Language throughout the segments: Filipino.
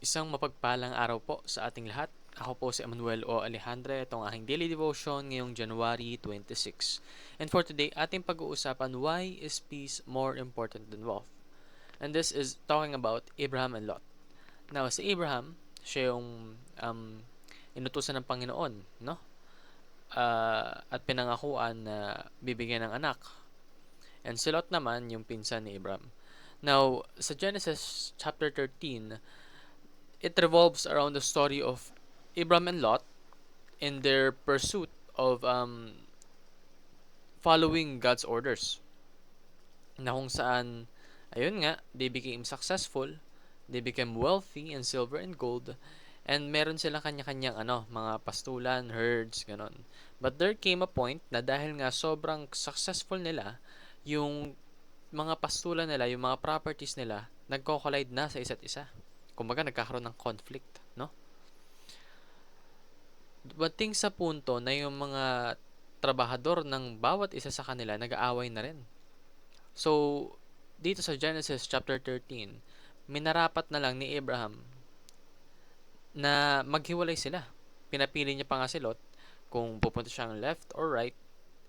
Isang mapagpalang araw po sa ating lahat. Ako po si Emmanuel O. Alejandre, itong aking daily devotion ngayong January 26. And for today, ating pag-uusapan, why is peace more important than wealth? And this is talking about Abraham and Lot. Now, si Abraham, siya yung inutusan ng Panginoon, no? At pinangakuan na bibigyan ng anak. And si Lot naman, yung pinsan ni Abraham. Now, sa Genesis chapter 13, it revolves around the story of Abraham and Lot in their pursuit of following God's orders. Na kung saan, ayun nga, they became successful, they became wealthy in silver and gold, and meron silang kanya-kanyang mga pastulan, herds, ganon. But there came a point na dahil nga sobrang successful nila, yung mga pastulan nila, yung mga properties nila, nagko-collide na sa isa't isa. Kumbaga, nagkakaroon ng conflict, no? Dumating sa punto na yung mga trabahador ng bawat isa sa kanila nag-aaway na rin. So, dito sa Genesis chapter 13, minarapat na lang ni Abraham na maghiwalay sila. Pinapili niya pa nga si Lot kung pupunta siyang left or right,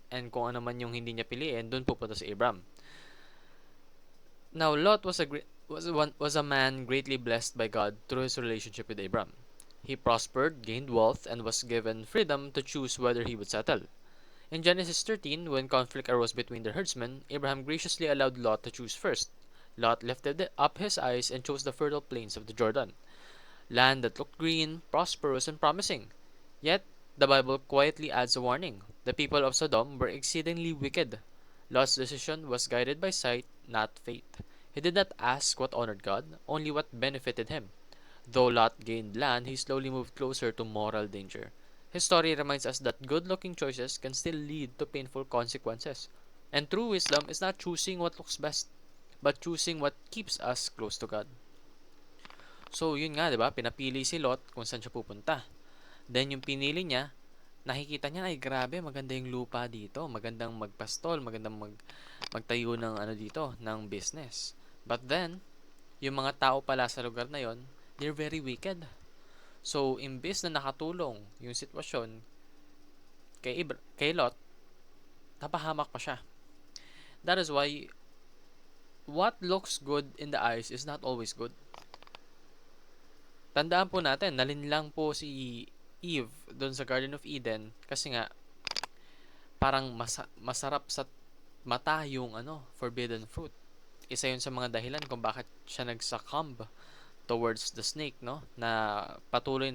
and kung ano man yung hindi niya piliin, doon pupunta si Abraham. Now, Lot was a man greatly blessed by God through his relationship with Abraham. He prospered, gained wealth, and was given freedom to choose whether he would settle. In Genesis 13, when conflict arose between the herdsmen, Abraham graciously allowed Lot to choose first. Lot lifted up his eyes and chose the fertile plains of the Jordan, land that looked green, prosperous, and promising. Yet, the Bible quietly adds a warning. The people of Sodom were exceedingly wicked. Lot's decision was guided by sight, not faith. He did not ask what honored God, only what benefited him. Though Lot gained land, he slowly moved closer to moral danger. His story reminds us that good-looking choices can still lead to painful consequences. And true wisdom is not choosing what looks best, but choosing what keeps us close to God. So, yun nga, di ba? Pinapili si Lot kung saan siya pupunta. Then, yung pinili niya, nakikita niya, ay grabe, maganda yung lupa dito. Magandang magpastol, magandang magtayo ng dito, ng business. But then, yung mga tao pala sa lugar na yon, they're very wicked. So, imbes na nakatulong yung sitwasyon kay Lot, napahamak pa siya. That is why, what looks good in the eyes is not always good. Tandaan po natin, nalinlang po si Eve doon sa Garden of Eden kasi nga, parang masarap sa mata yung forbidden fruit. Isa yun sa mga dahilan kung bakit siya nag-succumb towards the snake, no? Na patuloy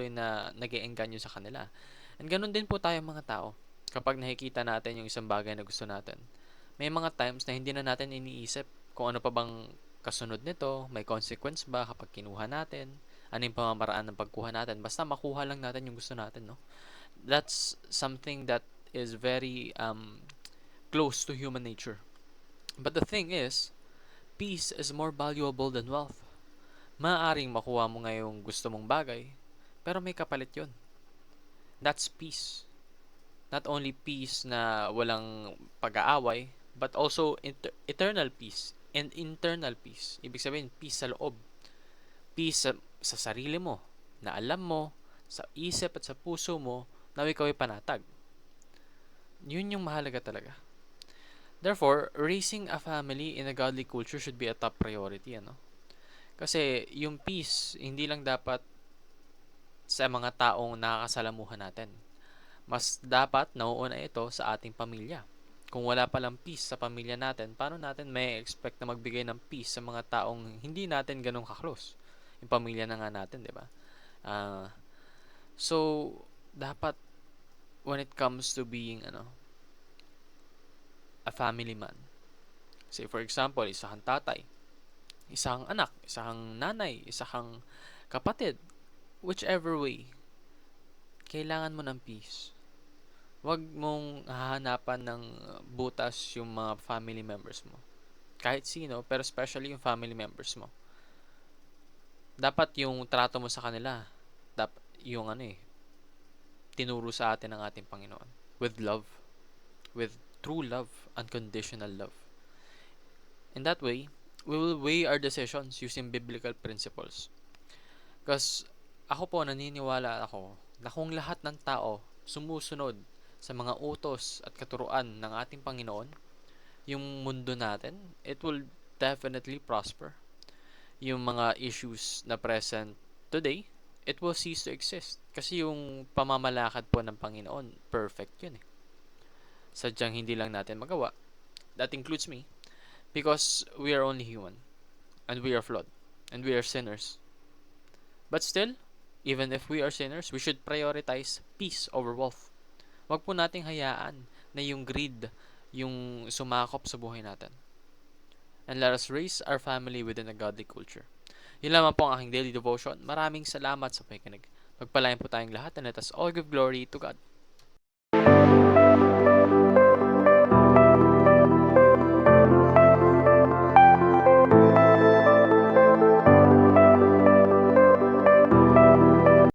na nag-iengganyo sa kanila. And ganun din po tayo mga tao. Kapag nakikita natin yung isang bagay na gusto natin, may mga times na hindi na natin iniisip kung ano pa bang kasunod nito, may consequence ba kapag kinuha natin, ano yung pamamaraan ng pagkuha natin. Basta makuha lang natin yung gusto natin, no? That's something that is very close to human nature. But the thing is, peace is more valuable than wealth. Maaaring makuha mo ngayong gusto mong bagay, pero may kapalit yon. That's peace. Not only peace na walang pag-aaway, but also eternal peace and internal peace. Ibig sabihin, peace sa loob. Peace sa sarili mo, na alam mo, sa isip at sa puso mo, na ikaw ay panatag. Yun yung mahalaga talaga. Therefore, raising a family in a godly culture should be a top priority, Kasi yung peace, hindi lang dapat sa mga taong nakakasalamuhan natin. Mas dapat nauuna ito sa ating pamilya. Kung wala palang peace sa pamilya natin, paano natin may expect na magbigay ng peace sa mga taong hindi natin ganun ka-close? Yung pamilya na nga natin, di ba? So, dapat when it comes to being a family man, say for example, isa kang tatay, isa kang anak, isa kang nanay, isa kang kapatid, whichever way, kailangan mo ng peace. Huwag mong hahanapan ng butas yung mga family members mo. Kahit sino, pero especially yung family members mo. Dapat yung trato mo sa kanila, dapat yung tinuro sa atin ng ating Panginoon. With love. With true love. Unconditional love. In that way, we will weigh our decisions using biblical principles. Because ako po, naniniwala ako na kung lahat ng tao sumusunod sa mga utos at katuruan ng ating Panginoon, yung mundo natin, it will definitely prosper. Yung mga issues na present today, it will cease to exist. Kasi yung pamamalakad po ng Panginoon, perfect yun eh. Sadyang hindi lang natin magawa. That includes me. Because we are only human. And we are flawed. And we are sinners. But still, even if we are sinners, we should prioritize peace over wealth. Wag po nating hayaan na yung greed yung sumakop sa buhay natin. And let us raise our family within a godly culture. Yun lamang po ang aking daily devotion. Maraming salamat sa pakikinig. Pagpalain po tayong lahat and let us all give glory to God.